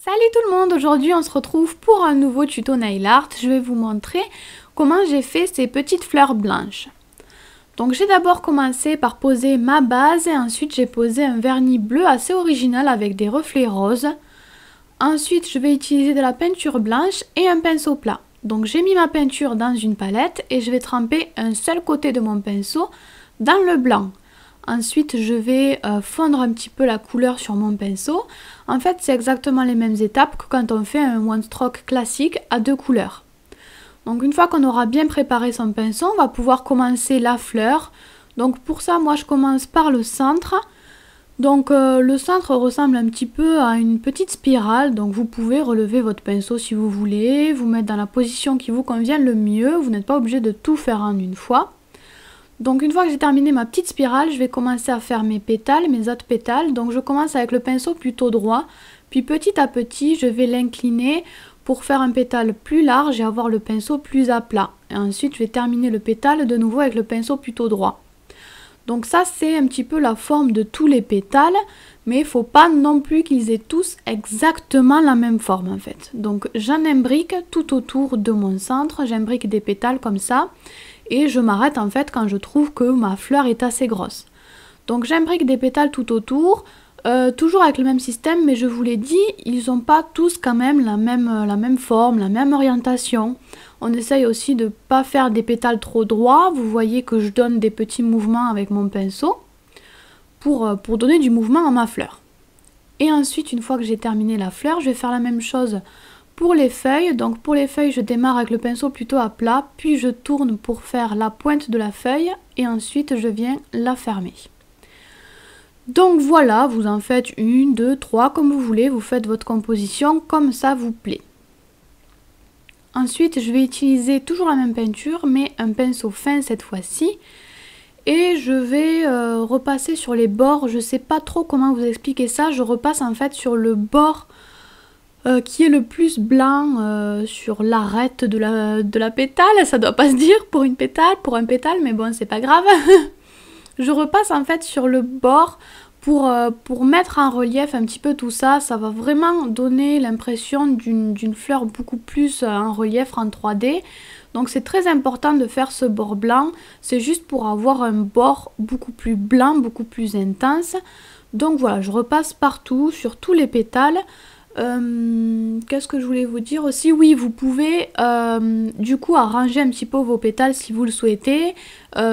Salut tout le monde, aujourd'hui on se retrouve pour un nouveau tuto nail art. Je vais vous montrer comment j'ai fait ces petites fleurs blanches. Donc j'ai d'abord commencé par poser ma base et ensuite j'ai posé un vernis bleu assez original avec des reflets roses. Ensuite je vais utiliser de la peinture blanche et un pinceau plat. Donc j'ai mis ma peinture dans une palette et je vais tremper un seul côté de mon pinceau dans le blanc. Ensuite, je vais fondre un petit peu la couleur sur mon pinceau. En fait, c'est exactement les mêmes étapes que quand on fait un one stroke classique à deux couleurs. Donc une fois qu'on aura bien préparé son pinceau, on va pouvoir commencer la fleur. Donc pour ça, moi je commence par le centre. Donc le centre ressemble un petit peu à une petite spirale. Donc vous pouvez relever votre pinceau si vous voulez, vous mettre dans la position qui vous convient le mieux. Vous n'êtes pas obligé de tout faire en une fois. Donc une fois que j'ai terminé ma petite spirale, je vais commencer à faire mes pétales, mes autres pétales. Donc je commence avec le pinceau plutôt droit, puis petit à petit je vais l'incliner pour faire un pétale plus large et avoir le pinceau plus à plat. Et ensuite je vais terminer le pétale de nouveau avec le pinceau plutôt droit. Donc ça c'est un petit peu la forme de tous les pétales, mais il ne faut pas non plus qu'ils aient tous exactement la même forme en fait. Donc j'en imbrique tout autour de mon centre, j'imbrique des pétales comme ça. Et je m'arrête en fait quand je trouve que ma fleur est assez grosse. Donc j'imbrique des pétales tout autour, toujours avec le même système, mais je vous l'ai dit, ils n'ont pas tous quand même la même forme, la même orientation. On essaye aussi de ne pas faire des pétales trop droits. Vous voyez que je donne des petits mouvements avec mon pinceau pour donner du mouvement à ma fleur. Et ensuite, une fois que j'ai terminé la fleur, je vais faire la même chose pour les feuilles. Donc pour les feuilles, je démarre avec le pinceau plutôt à plat, puis je tourne pour faire la pointe de la feuille et ensuite je viens la fermer. Donc voilà, vous en faites une, deux, trois, comme vous voulez, vous faites votre composition comme ça vous plaît. Ensuite, je vais utiliser toujours la même peinture, mais un pinceau fin cette fois-ci. Et je vais repasser sur les bords, je sais pas trop comment vous expliquer ça, je repasse en fait sur le bord qui est le plus blanc sur l'arête de la pétale. Ça doit pas se dire pour une pétale, pour un pétale, mais bon, c'est pas grave. Je repasse en fait sur le bord pour mettre en relief un petit peu tout ça. Ça va vraiment donner l'impression d'une fleur beaucoup plus en relief en 3D. Donc c'est très important de faire ce bord blanc. C'est juste pour avoir un bord beaucoup plus blanc, beaucoup plus intense. Donc voilà, je repasse partout, sur tous les pétales. Qu'est-ce que je voulais vous dire aussi? Oui, vous pouvez du coup arranger un petit peu vos pétales si vous le souhaitez.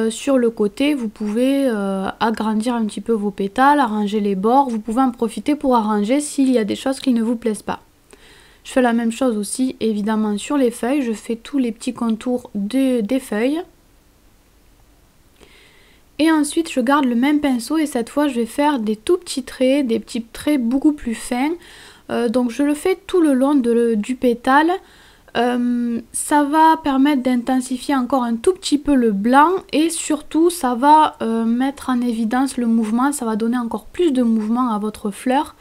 Sur le côté, vous pouvez agrandir un petit peu vos pétales, arranger les bords. Vous pouvez en profiter pour arranger s'il y a des choses qui ne vous plaisent pas. Je fais la même chose aussi évidemment sur les feuilles. Je fais tous les petits contours des feuilles. Et ensuite, je garde le même pinceau et cette fois, je vais faire des tout petits traits, des petits traits beaucoup plus fins. Donc je le fais tout le long du pétale. Ça va permettre d'intensifier encore un tout petit peu le blanc et surtout ça va mettre en évidence le mouvement, ça va donner encore plus de mouvement à votre fleur.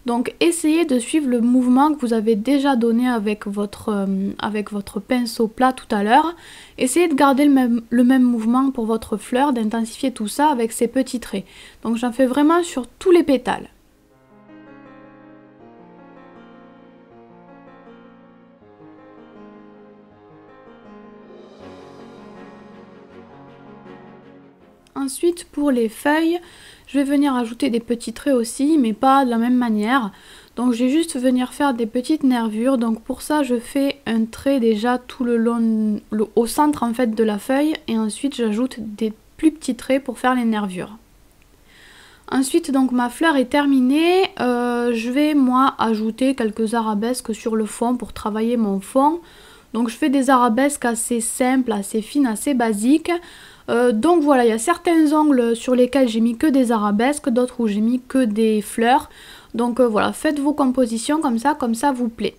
Donc essayez de suivre le mouvement que vous avez déjà donné avec votre pinceau plat tout à l'heure. Essayez de garder le même mouvement pour votre fleur, d'intensifier tout ça avec ces petits traits. Donc j'en fais vraiment sur tous les pétales. Ensuite, pour les feuilles, je vais venir ajouter des petits traits aussi, mais pas de la même manière. Donc, je vais juste venir faire des petites nervures. Donc, pour ça, je fais un trait déjà tout le long, au centre en fait de la feuille. Et ensuite, j'ajoute des plus petits traits pour faire les nervures. Ensuite, donc, ma fleur est terminée. Je vais, moi, ajouter quelques arabesques sur le fond pour travailler mon fond. Donc, je fais des arabesques assez simples, assez fines, assez basiques. Donc voilà, il y a certains ongles sur lesquels j'ai mis que des arabesques, d'autres où j'ai mis que des fleurs. Donc voilà, faites vos compositions comme ça vous plaît.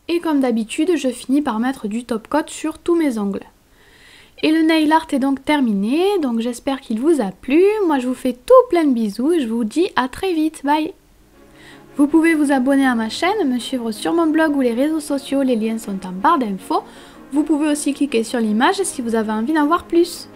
Et comme d'habitude, je finis par mettre du top coat sur tous mes ongles. Et le nail art est donc terminé, donc j'espère qu'il vous a plu. Moi je vous fais tout plein de bisous et je vous dis à très vite, bye! Vous pouvez vous abonner à ma chaîne, me suivre sur mon blog ou les réseaux sociaux, les liens sont en barre d'infos. Vous pouvez aussi cliquer sur l'image si vous avez envie d'en voir plus.